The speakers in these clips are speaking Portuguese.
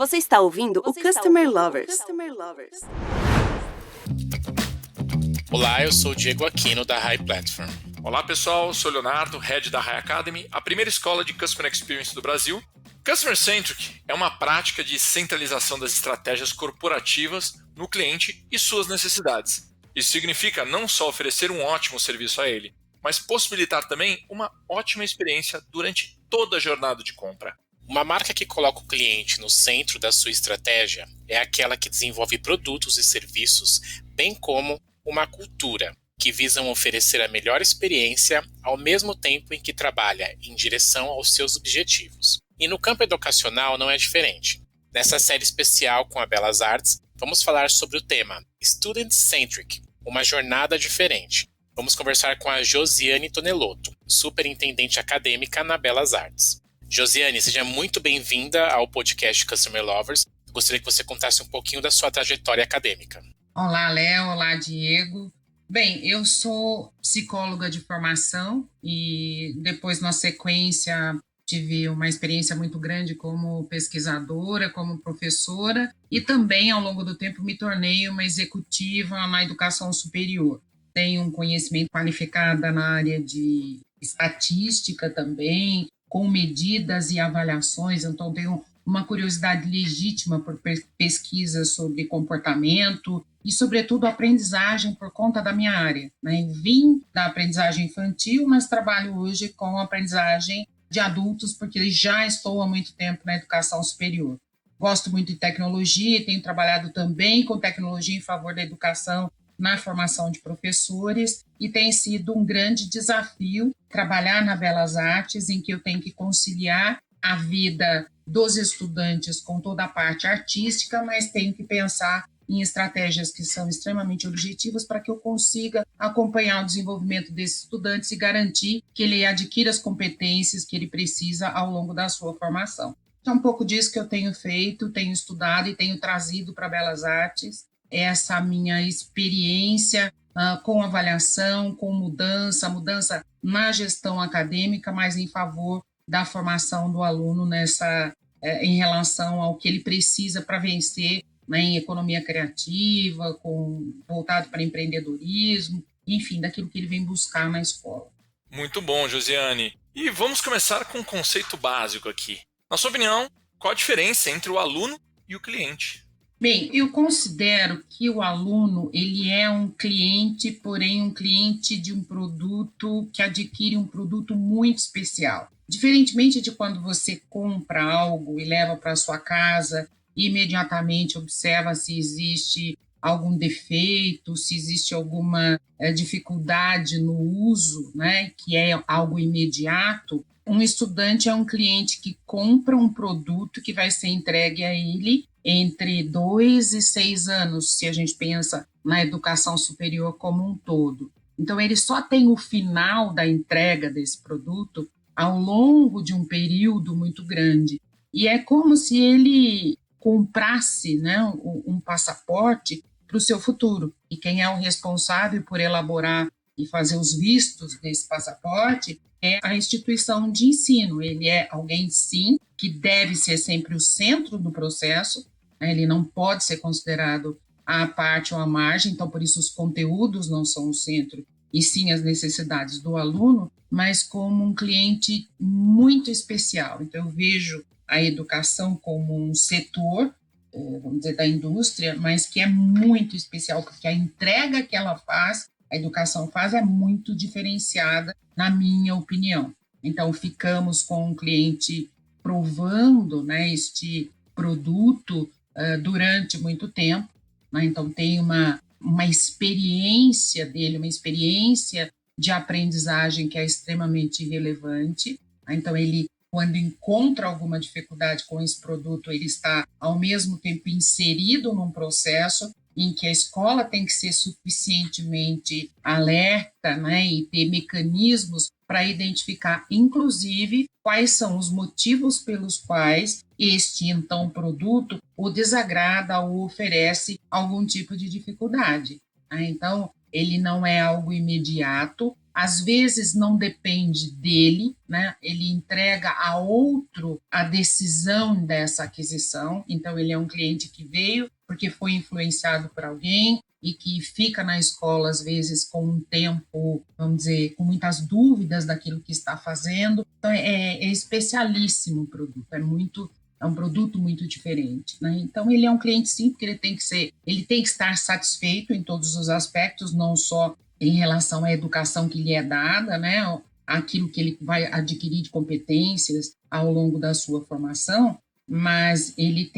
Você está ouvindo o Customer Lovers. Olá, eu sou o Diego Aquino da High Platform. Olá pessoal, sou o Leonardo, Head da High Academy, a primeira escola de Customer Experience do Brasil. Customer Centric é uma prática de centralização das estratégias corporativas no cliente e suas necessidades. Isso significa não só oferecer um ótimo serviço a ele, mas possibilitar também uma ótima experiência durante toda a jornada de compra. Uma marca que coloca o cliente no centro da sua estratégia é aquela que desenvolve produtos e serviços, bem como uma cultura que visam oferecer a melhor experiência ao mesmo tempo em que trabalha em direção aos seus objetivos. E no campo educacional não é diferente. Nessa série especial com a Belas Artes, vamos falar sobre o tema Student Centric, uma jornada diferente. Vamos conversar com a Josiane Tonelotto, superintendente acadêmica na Belas Artes. Josiane, seja muito bem-vinda ao podcast Customer Lovers. Gostaria que você contasse um pouquinho da sua trajetória acadêmica. Olá, Léo. Olá, Diego. Bem, eu sou psicóloga de formação e depois, na sequência, tive uma experiência muito grande como pesquisadora, como professora e também, ao longo do tempo, me tornei uma executiva na educação superior. Tenho um conhecimento qualificado na área de estatística também, com medidas e avaliações, então tenho uma curiosidade legítima por pesquisas sobre comportamento e, sobretudo, aprendizagem por conta da minha área. Vim da aprendizagem infantil, mas trabalho hoje com aprendizagem de adultos, porque já estou há muito tempo na educação superior. Gosto muito de tecnologia e tenho trabalhado também com tecnologia em favor da educação na formação de professores, e tem sido um grande desafio trabalhar na Belas Artes, em que eu tenho que conciliar a vida dos estudantes com toda a parte artística, mas tenho que pensar em estratégias que são extremamente objetivas para que eu consiga acompanhar o desenvolvimento desses estudantes e garantir que ele adquira as competências que ele precisa ao longo da sua formação. Então, é um pouco disso que eu tenho feito, tenho estudado e tenho trazido para Belas Artes essa minha experiência com avaliação, com mudança na gestão acadêmica, mas em favor da formação do aluno em relação ao que ele precisa para vencer, em economia criativa, voltado para empreendedorismo, enfim, daquilo que ele vem buscar na escola. Muito bom, Josiane. E vamos começar com um conceito básico aqui. Na sua opinião, qual a diferença entre o aluno e o cliente? Bem, eu considero que o aluno ele é um cliente, porém um cliente de um produto que adquire um produto muito especial. Diferentemente de quando você compra algo e leva para sua casa e imediatamente observa se existe algum defeito, se existe alguma dificuldade no uso, que é algo imediato. Um estudante é um cliente que compra um produto que vai ser entregue a ele entre 2 e 6 anos, se a gente pensa na educação superior como um todo. Então, ele só tem o final da entrega desse produto ao longo de um período muito grande. E é como se ele comprasse um passaporte para o seu futuro. E quem é o responsável por elaborar e fazer os vistos desse passaporte é a instituição de ensino. Ele é alguém, sim, que deve ser sempre o centro do processo, ele não pode ser considerado à parte ou à margem, então, por isso, os conteúdos não são o centro, e sim as necessidades do aluno, mas como um cliente muito especial. Então, eu vejo a educação como um setor, vamos dizer, da indústria, mas que é muito especial, porque a entrega que ela faz, a educação faz, é muito diferenciada, na minha opinião. Então, ficamos com um cliente provando este produto durante muito tempo, então tem uma experiência dele, uma experiência de aprendizagem que é extremamente relevante. Então, ele, quando encontra alguma dificuldade com esse produto, ele está, ao mesmo tempo, inserido num processo em que a escola tem que ser suficientemente alerta, e ter mecanismos para identificar, inclusive, quais são os motivos pelos quais este, então, produto o desagrada ou oferece algum tipo de dificuldade. Então, ele não é algo imediato, às vezes não depende dele, né? Ele entrega a outro a decisão dessa aquisição. Então, ele é um cliente que veio porque foi influenciado por alguém e que fica na escola, às vezes, com um tempo, vamos dizer, com muitas dúvidas daquilo que está fazendo. Então, é especialíssimo o produto, é um produto muito diferente, né? Então, ele é um cliente, sim, porque ele tem que estar satisfeito em todos os aspectos, não só em relação à educação que lhe é dada, né? Aquilo que ele vai adquirir de competências ao longo da sua formação, mas ele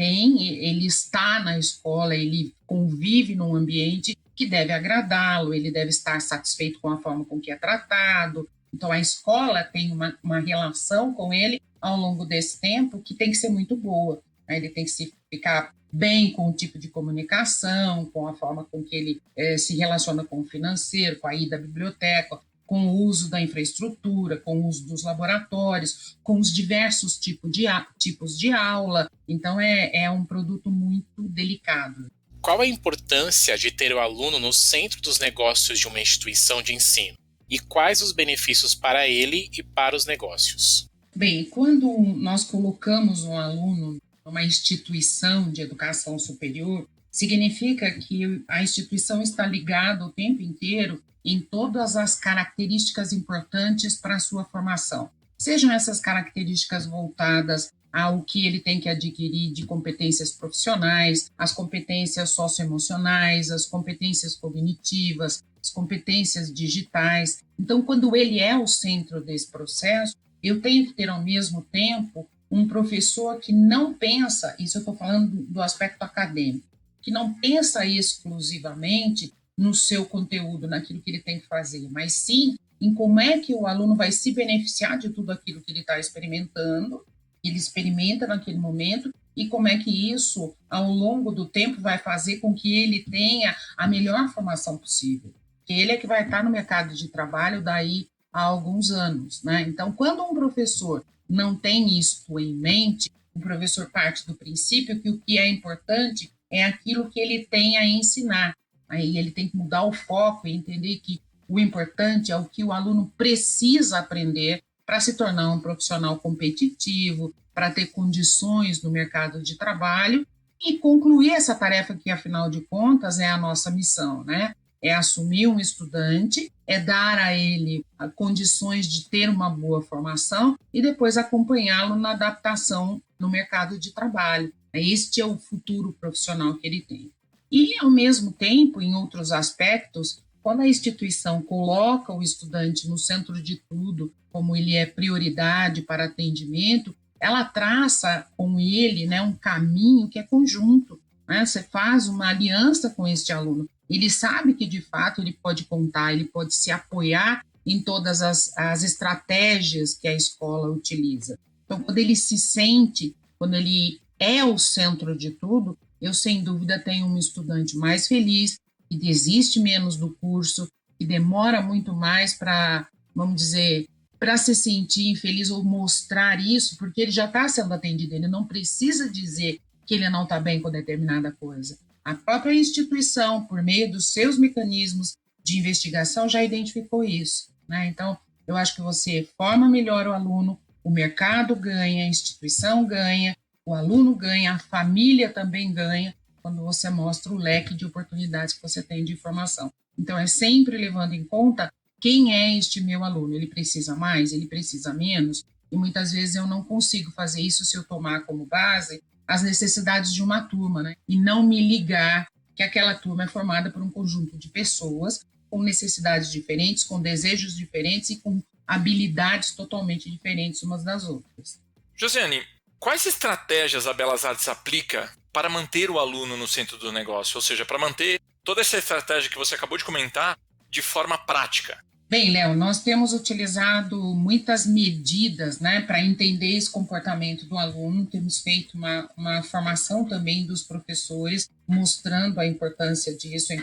está na escola, ele convive num ambiente que deve agradá-lo, ele deve estar satisfeito com a forma com que é tratado. Então, a escola tem uma relação com ele ao longo desse tempo que tem que ser muito boa, né? Ele tem que ficar bem com o tipo de comunicação, com a forma com que ele se relaciona com o financeiro, com a ida à biblioteca, com o uso da infraestrutura, com o uso dos laboratórios, com os diversos tipos de aula. Então, é um produto muito delicado. Qual a importância de ter o aluno no centro dos negócios de uma instituição de ensino? E quais os benefícios para ele e para os negócios? Bem, quando nós colocamos um aluno numa instituição de educação superior, significa que a instituição está ligada o tempo inteiro em todas as características importantes para a sua formação. Sejam essas características voltadas ao que ele tem que adquirir de competências profissionais, as competências socioemocionais, as competências cognitivas, as competências digitais. Então, quando ele é o centro desse processo, eu tenho que ter, ao mesmo tempo, um professor que não pensa, isso eu estou falando do aspecto acadêmico, que não pensa exclusivamente no seu conteúdo, naquilo que ele tem que fazer, mas sim em como é que o aluno vai se beneficiar de tudo aquilo que ele está experimentando, que ele experimenta naquele momento, e como é que isso, ao longo do tempo, vai fazer com que ele tenha a melhor formação possível. Que ele é que vai estar no mercado de trabalho daí a alguns anos, né? Então, quando um professor não tem isso em mente, o professor parte do princípio que o que é importante é aquilo que ele tem a ensinar. Aí ele tem que mudar o foco e entender que o importante é o que o aluno precisa aprender para se tornar um profissional competitivo, para ter condições no mercado de trabalho e concluir essa tarefa que, afinal de contas, é a nossa missão, né? É assumir um estudante, é dar a ele condições de ter uma boa formação e depois acompanhá-lo na adaptação no mercado de trabalho. Este é o futuro profissional que ele tem. E, ao mesmo tempo, em outros aspectos, quando a instituição coloca o estudante no centro de tudo, como ele é prioridade para atendimento, ela traça com ele, né, um caminho que é conjunto, né? Você faz uma aliança com este aluno. Ele sabe que, de fato, ele pode contar, ele pode se apoiar em todas as estratégias que a escola utiliza. Então, quando ele se sente, quando ele é o centro de tudo, eu, sem dúvida, tenho um estudante mais feliz, que desiste menos do curso, que demora muito mais para, vamos dizer, para se sentir infeliz ou mostrar isso, porque ele já está sendo atendido, ele não precisa dizer que ele não está bem com determinada coisa. A própria instituição, por meio dos seus mecanismos de investigação, já identificou isso, né? Então, eu acho que você forma melhor o aluno, o mercado ganha, a instituição ganha, o aluno ganha, a família também ganha, quando você mostra o leque de oportunidades que você tem de informação. Então, é sempre levando em conta quem é este meu aluno. Ele precisa mais, ele precisa menos, e muitas vezes eu não consigo fazer isso se eu tomar como base as necessidades de uma turma, né? E não me ligar que aquela turma é formada por um conjunto de pessoas com necessidades diferentes, com desejos diferentes e com habilidades totalmente diferentes umas das outras. Josiane, quais estratégias a Belas Artes aplica para manter o aluno no centro do negócio? Ou seja, para manter toda essa estratégia que você acabou de comentar de forma prática? Bem, Léo, nós temos utilizado muitas medidas, né, para entender esse comportamento do aluno. Temos feito uma formação também dos professores, mostrando a importância disso, em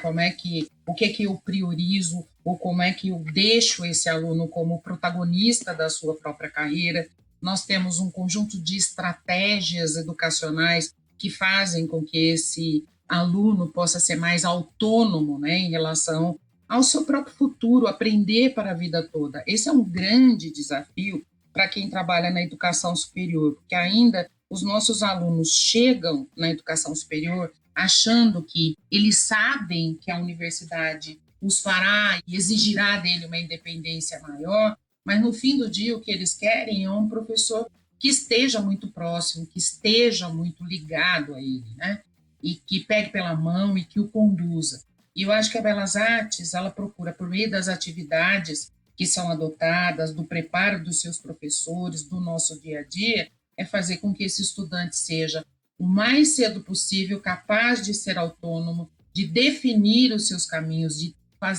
o que eu priorizo, ou como é que eu deixo esse aluno como protagonista da sua própria carreira. Nós temos um conjunto de estratégias educacionais que fazem com que esse aluno possa ser mais autônomo, né, em relação ao seu próprio futuro, aprender para a vida toda. Esse é um grande desafio para quem trabalha na educação superior, porque ainda os nossos alunos chegam na educação superior achando que eles sabem que a universidade os fará e exigirá dele uma independência maior, mas no fim do dia o que eles querem é um professor que esteja muito próximo, que esteja muito ligado a ele, né? E que pegue pela mão e que o conduza. E eu acho que a Belas Artes, ela procura, por meio das atividades que são adotadas, do preparo dos seus professores, do nosso dia a dia, é fazer com que esse estudante seja o mais cedo possível capaz de ser autônomo, de definir os seus caminhos, de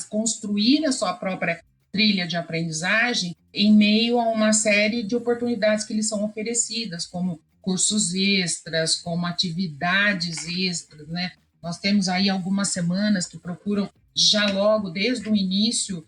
construir a sua própria trilha de aprendizagem em meio a uma série de oportunidades que lhes são oferecidas, como cursos extras, como atividades extras, né? Nós temos aí algumas semanas que procuram já logo, desde o início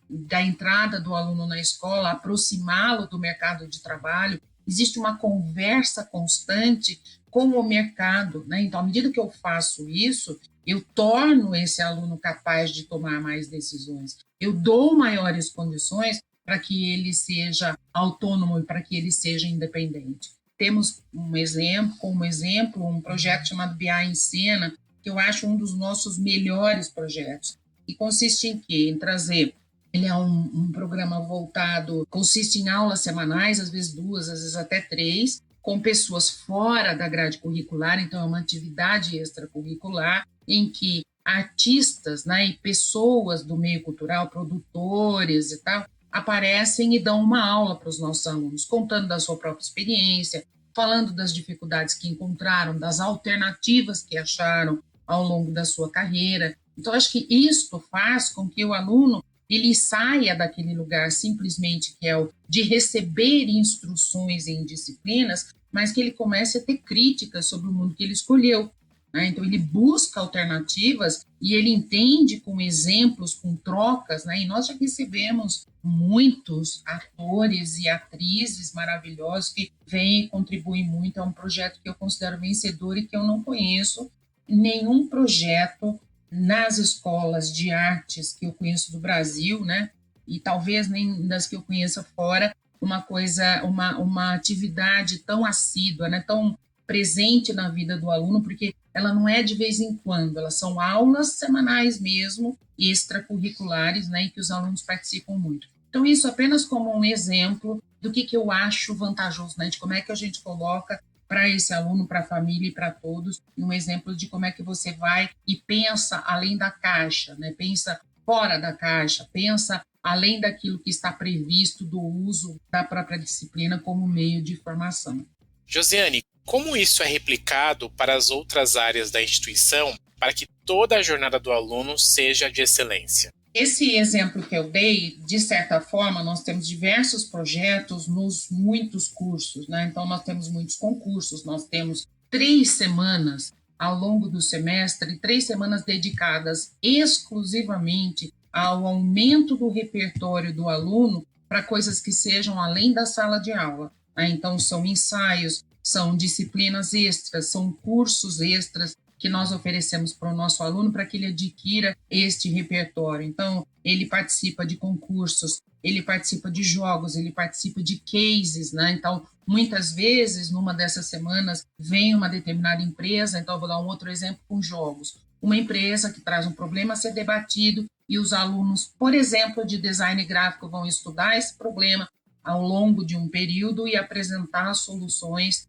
da entrada do aluno na escola, aproximá-lo do mercado de trabalho. Existe uma conversa constante com o mercado, né? Então, à medida que eu faço isso, eu torno esse aluno capaz de tomar mais decisões. Eu dou maiores condições para que ele seja autônomo e para que ele seja independente. Temos como exemplo, um projeto chamado BA em Cena, que eu acho um dos nossos melhores projetos, e consiste em quê? Em trazer... Ele é um programa voltado, consiste em aulas semanais, às vezes 2, às vezes até 3, com pessoas fora da grade curricular, então é uma atividade extracurricular, em que artistas, né, e pessoas do meio cultural, produtores e tal, aparecem e dão uma aula para os nossos alunos, contando da sua própria experiência, falando das dificuldades que encontraram, das alternativas que acharam ao longo da sua carreira. Então, acho que isto faz com que o aluno ele saia daquele lugar simplesmente que é o de receber instruções em disciplinas, mas que ele comece a ter críticas sobre o mundo que ele escolheu, né? Então, ele busca alternativas e ele entende com exemplos, com trocas, né? E nós já recebemos muitos atores e atrizes maravilhosos que vêm e contribuem muito. É um projeto que eu considero vencedor e que eu não conheço nenhum projeto nas escolas de artes que eu conheço do Brasil, né? E talvez nem das que eu conheça fora, uma atividade tão assídua, né? Tão presente na vida do aluno, porque ela não é de vez em quando, elas são aulas semanais mesmo, extracurriculares, né? E que os alunos participam muito. Então, isso apenas como um exemplo do que eu acho vantajoso, né? De como é que a gente coloca para esse aluno, para a família e para todos, e um exemplo de como é que você vai e pensa além da caixa, né? Pensa fora da caixa, pensa além daquilo que está previsto do uso da própria disciplina como meio de formação. Josiane, como isso é replicado para as outras áreas da instituição para que toda a jornada do aluno seja de excelência? Esse exemplo que eu dei, de certa forma, nós temos diversos projetos nos muitos cursos, né? Então, nós temos muitos concursos, nós temos 3 semanas ao longo do semestre, 3 semanas dedicadas exclusivamente ao aumento do repertório do aluno para coisas que sejam além da sala de aula, né? Então, são ensaios, são disciplinas extras, são cursos extras que nós oferecemos para o nosso aluno para que ele adquira este repertório. Então, ele participa de concursos, ele participa de jogos, ele participa de cases, né? Então, muitas vezes, numa dessas semanas, vem uma determinada empresa, então, vou dar um outro exemplo com jogos. Uma empresa que traz um problema a ser debatido e os alunos, por exemplo, de design gráfico, vão estudar esse problema ao longo de um período e apresentar soluções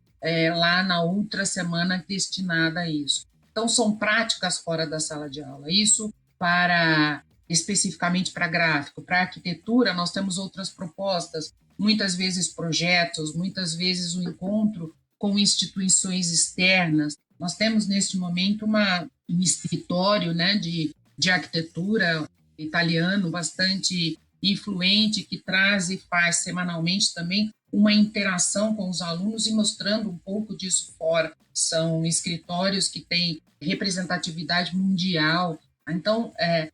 lá na outra semana destinada a isso. Então, são práticas fora da sala de aula. Isso especificamente para gráfico. Para arquitetura, nós temos outras propostas, muitas vezes projetos, muitas vezes o encontro com instituições externas. Nós temos, neste momento, um escritório, né, de arquitetura italiano bastante influente, que traz e faz semanalmente também uma interação com os alunos e mostrando um pouco disso fora. São escritórios que têm representatividade mundial. Então,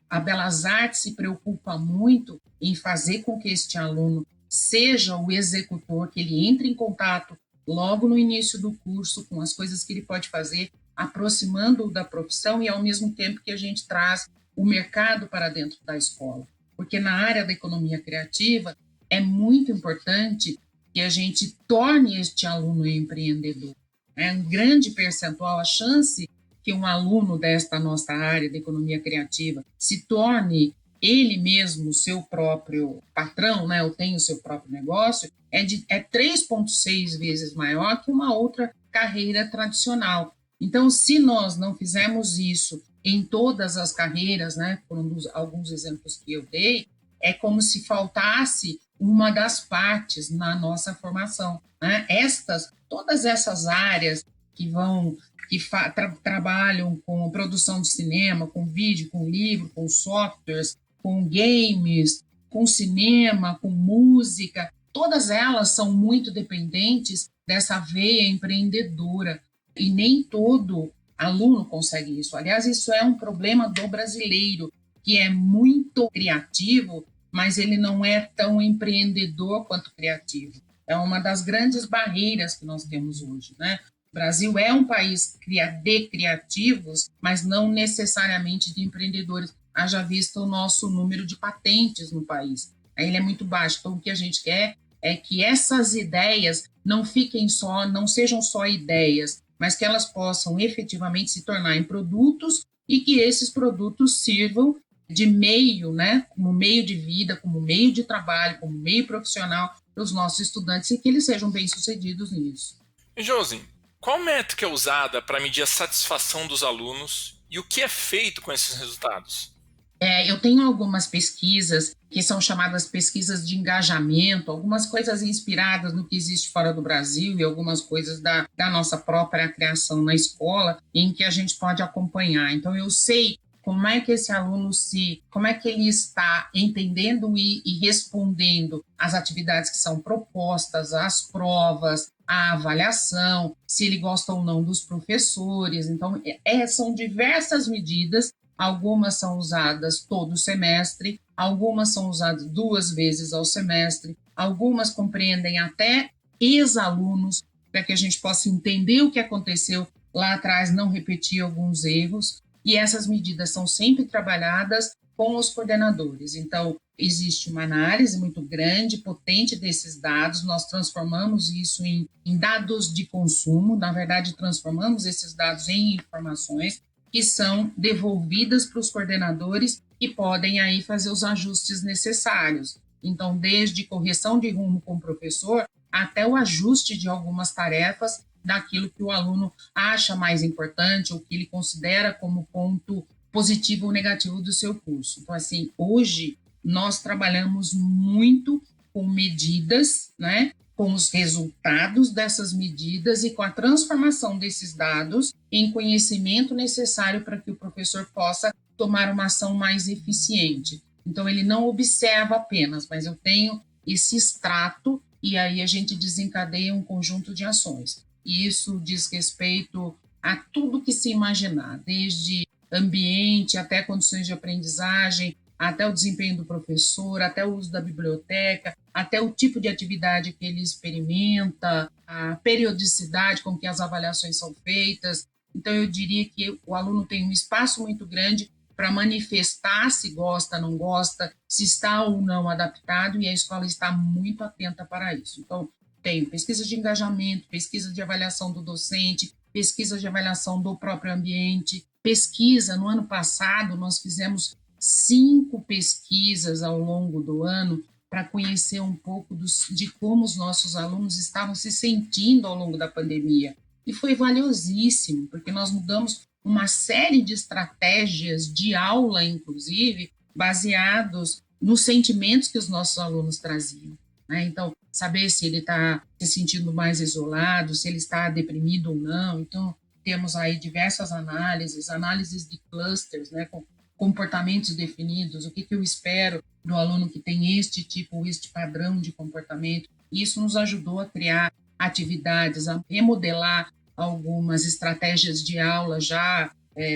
a Belas Artes se preocupa muito em fazer com que este aluno seja o executor, que ele entre em contato logo no início do curso com as coisas que ele pode fazer, aproximando-o da profissão e, ao mesmo tempo, que a gente traz o mercado para dentro da escola. Porque na área da economia criativa é muito importante que a gente torne este aluno empreendedor. É um grande percentual, a chance que um aluno desta nossa área de economia criativa se torne ele mesmo o seu próprio patrão, né, ou tem o seu próprio negócio, é 3,6 vezes maior que uma outra carreira tradicional. Então, se nós não fizermos isso em todas as carreiras, né, por alguns exemplos que eu dei, é como se faltasse uma das partes na nossa formação, né? Todas essas áreas que trabalham com produção de cinema, com vídeo, com livro, com softwares, com games, com cinema, com música, todas elas são muito dependentes dessa veia empreendedora e nem todo aluno consegue isso. Aliás, isso é um problema do brasileiro, que é muito criativo, mas ele não é tão empreendedor quanto criativo. É uma das grandes barreiras que nós temos hoje, né? O Brasil é um país de criativos, mas não necessariamente de empreendedores. Haja visto o nosso número de patentes no país. Ele é muito baixo. Então, o que a gente quer é que essas ideias não sejam só ideias, mas que elas possam efetivamente se tornar em produtos e que esses produtos sirvam de meio, né, como meio de vida, como meio de trabalho, como meio profissional para os nossos estudantes e que eles sejam bem-sucedidos nisso. E Josi, qual métrica é usada para medir a satisfação dos alunos e o que é feito com esses resultados? Eu tenho algumas pesquisas que são chamadas pesquisas de engajamento, algumas coisas inspiradas no que existe fora do Brasil e algumas coisas da nossa própria criação na escola, em que a gente pode acompanhar. Então, eu sei como é que esse aluno como é que ele está entendendo e respondendo às atividades que são propostas, às provas, à avaliação, se ele gosta ou não dos professores. Então, são diversas medidas. Algumas são usadas todo semestre, algumas são usadas 2 vezes ao semestre, algumas compreendem até ex-alunos, para que a gente possa entender o que aconteceu lá atrás, não repetir alguns erros, e essas medidas são sempre trabalhadas com os coordenadores. Então, existe uma análise muito grande, potente desses dados, nós transformamos isso em dados de consumo, na verdade, transformamos esses dados em informações, que são devolvidas para os coordenadores e podem aí fazer os ajustes necessários. Então, desde correção de rumo com o professor até o ajuste de algumas tarefas daquilo que o aluno acha mais importante ou que ele considera como ponto positivo ou negativo do seu curso. Então, assim, hoje nós trabalhamos muito com medidas, né? Com os resultados dessas medidas e com a transformação desses dados em conhecimento necessário para que o professor possa tomar uma ação mais eficiente. Então, ele não observa apenas, mas eu tenho esse extrato e aí a gente desencadeia um conjunto de ações. E isso diz respeito a tudo que se imaginar, desde ambiente até condições de aprendizagem, até o desempenho do professor, até o uso da biblioteca, até o tipo de atividade que ele experimenta, a periodicidade com que as avaliações são feitas. Então, eu diria que o aluno tem um espaço muito grande para manifestar se gosta, não gosta, se está ou não adaptado, e a escola está muito atenta para isso. Então, tem pesquisa de engajamento, pesquisa de avaliação do docente, pesquisa de avaliação do próprio ambiente, pesquisa. No ano passado, nós fizemos 5 pesquisas ao longo do ano para conhecer um pouco de como os nossos alunos estavam se sentindo ao longo da pandemia. E foi valiosíssimo, porque nós mudamos uma série de estratégias de aula, inclusive, baseados nos sentimentos que os nossos alunos traziam, né? Então, saber se ele está se sentindo mais isolado, se ele está deprimido ou não. Então, temos aí diversas análises de clusters, né, com comportamentos definidos, o que eu espero do aluno que tem este padrão de comportamento. Isso nos ajudou a criar atividades, a remodelar algumas estratégias de aula já,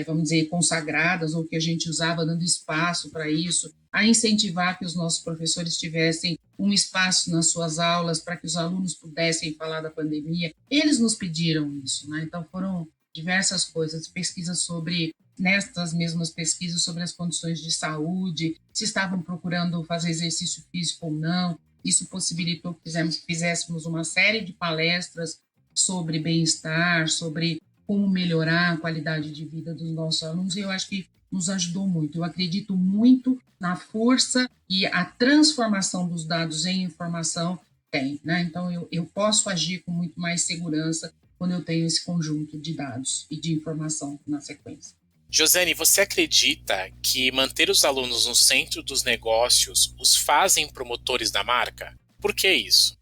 vamos dizer, consagradas, ou que a gente usava dando espaço para isso, a incentivar que os nossos professores tivessem um espaço nas suas aulas para que os alunos pudessem falar da pandemia. Eles nos pediram isso, né? Então foram diversas coisas, pesquisas sobre, nestas mesmas pesquisas, sobre as condições de saúde, se estavam procurando fazer exercício físico ou não. Isso possibilitou que fizéssemos uma série de palestras sobre bem-estar, sobre como melhorar a qualidade de vida dos nossos alunos, e eu acho que nos ajudou muito. Eu acredito muito na força e a transformação dos dados em informação tem, né? Então, eu posso agir com muito mais segurança quando eu tenho esse conjunto de dados e de informação na sequência. Josiane, você acredita que manter os alunos no centro dos negócios os fazem promotores da marca? Por que isso?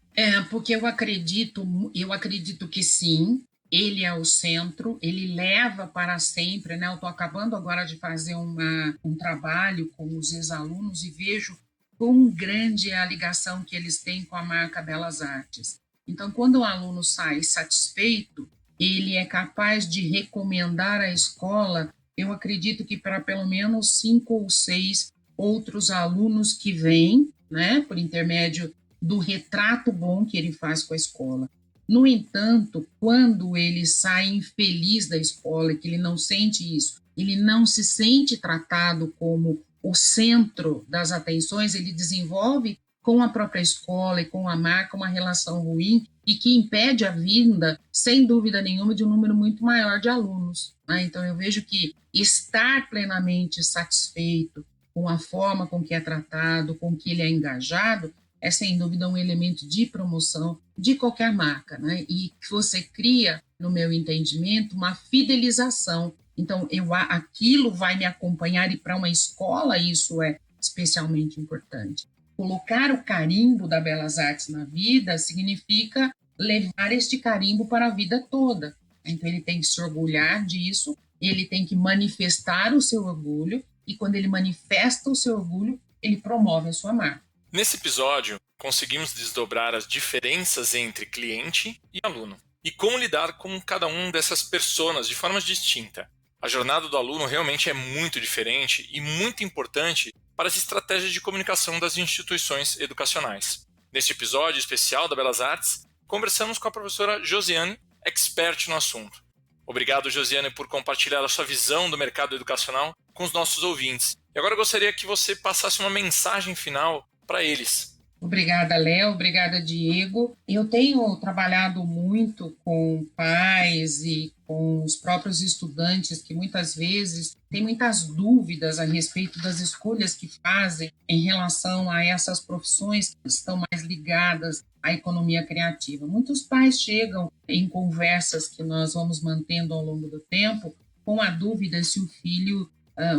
Porque eu acredito que sim, ele é o centro, ele leva para sempre, né? Eu estou acabando agora de fazer um trabalho com os ex-alunos e vejo quão grande é a ligação que eles têm com a marca Belas Artes. Então, quando o aluno sai satisfeito, ele é capaz de recomendar a escola, eu acredito que para pelo menos 5 ou 6 outros alunos que vêm, né, por intermédio do retrato bom que ele faz com a escola. No entanto, quando ele sai infeliz da escola, que ele não sente isso, ele não se sente tratado como o centro das atenções, ele desenvolve com a própria escola e com a marca uma relação ruim e que impede a vinda, sem dúvida nenhuma, de um número muito maior de alunos, né? Então, eu vejo que estar plenamente satisfeito com a forma com que é tratado, com que ele é engajado, é sem dúvida um elemento de promoção de qualquer marca, né? E que você cria, no meu entendimento, uma fidelização. Então, aquilo vai me acompanhar, e para uma escola isso é especialmente importante. Colocar o carimbo da Belas Artes na vida significa levar este carimbo para a vida toda. Então, ele tem que se orgulhar disso, ele tem que manifestar o seu orgulho, e quando ele manifesta o seu orgulho, ele promove a sua marca. Nesse episódio, conseguimos desdobrar as diferenças entre cliente e aluno e como lidar com cada um dessas personas de forma distinta. A jornada do aluno realmente é muito diferente e muito importante para as estratégias de comunicação das instituições educacionais. Neste episódio especial da Belas Artes, conversamos com a professora Josiane, expert no assunto. Obrigado, Josiane, por compartilhar a sua visão do mercado educacional com os nossos ouvintes. E agora eu gostaria que você passasse uma mensagem final para eles. Obrigada, Léo. Obrigada, Diego. Eu tenho trabalhado muito com pais e com os próprios estudantes que muitas vezes têm muitas dúvidas a respeito das escolhas que fazem em relação a essas profissões que estão mais ligadas à economia criativa. Muitos pais chegam em conversas que nós vamos mantendo ao longo do tempo com a dúvida se o filho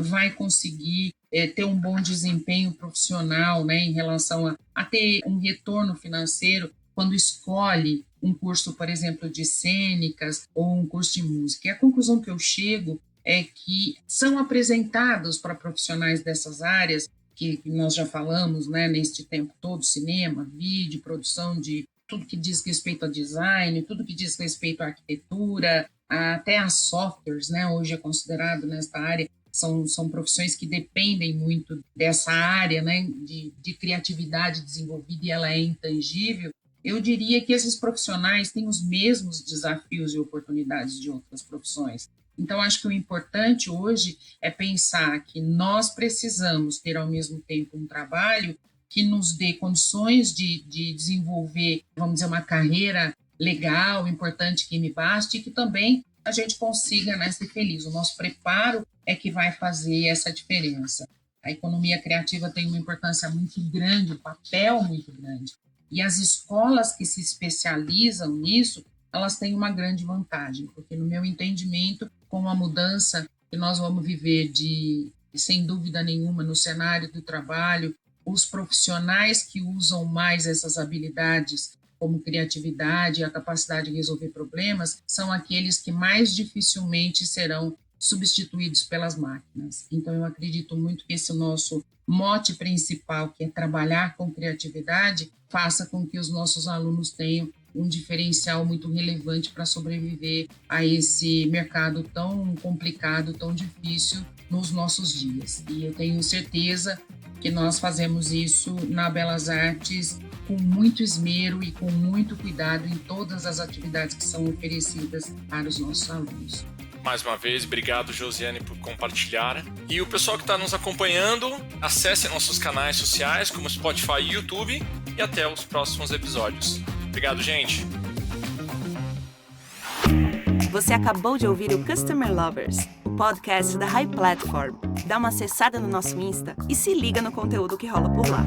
vai conseguir ter um bom desempenho profissional, né, em relação a ter um retorno financeiro quando escolhe um curso, por exemplo, de cênicas ou um curso de música. E a conclusão que eu chego é que são apresentados para profissionais dessas áreas, que nós já falamos, né, neste tempo todo, cinema, vídeo, produção de tudo que diz respeito a design, tudo que diz respeito à arquitetura, até a softwares, né, hoje é considerado nesta área. São profissões que dependem muito dessa área, né, de criatividade desenvolvida, e ela é intangível. Eu diria que esses profissionais têm os mesmos desafios e oportunidades de outras profissões. Então, acho que o importante hoje é pensar que nós precisamos ter, ao mesmo tempo, um trabalho que nos dê condições de desenvolver, vamos dizer, uma carreira legal, importante, que me baste, e que também a gente consiga, né, ser feliz. O nosso preparo é que vai fazer essa diferença. A economia criativa tem uma importância muito grande, um papel muito grande. E as escolas que se especializam nisso, elas têm uma grande vantagem, porque, no meu entendimento, com a mudança que nós vamos viver sem dúvida nenhuma, no cenário do trabalho, os profissionais que usam mais essas habilidades, como criatividade e a capacidade de resolver problemas, são aqueles que mais dificilmente serão substituídos pelas máquinas. Então, eu acredito muito que esse nosso mote principal, que é trabalhar com criatividade, faça com que os nossos alunos tenham um diferencial muito relevante para sobreviver a esse mercado tão complicado, tão difícil nos nossos dias. E eu tenho certeza que nós fazemos isso na Belas Artes com muito esmero e com muito cuidado em todas as atividades que são oferecidas para os nossos alunos. Mais uma vez, obrigado, Josiane, por compartilhar. E o pessoal que está nos acompanhando, acesse nossos canais sociais, como Spotify e YouTube, e até os próximos episódios. Obrigado, gente! Você acabou de ouvir o Customer Lovers, o podcast da High Platform. Dá uma acessada no nosso Insta e se liga no conteúdo que rola por lá.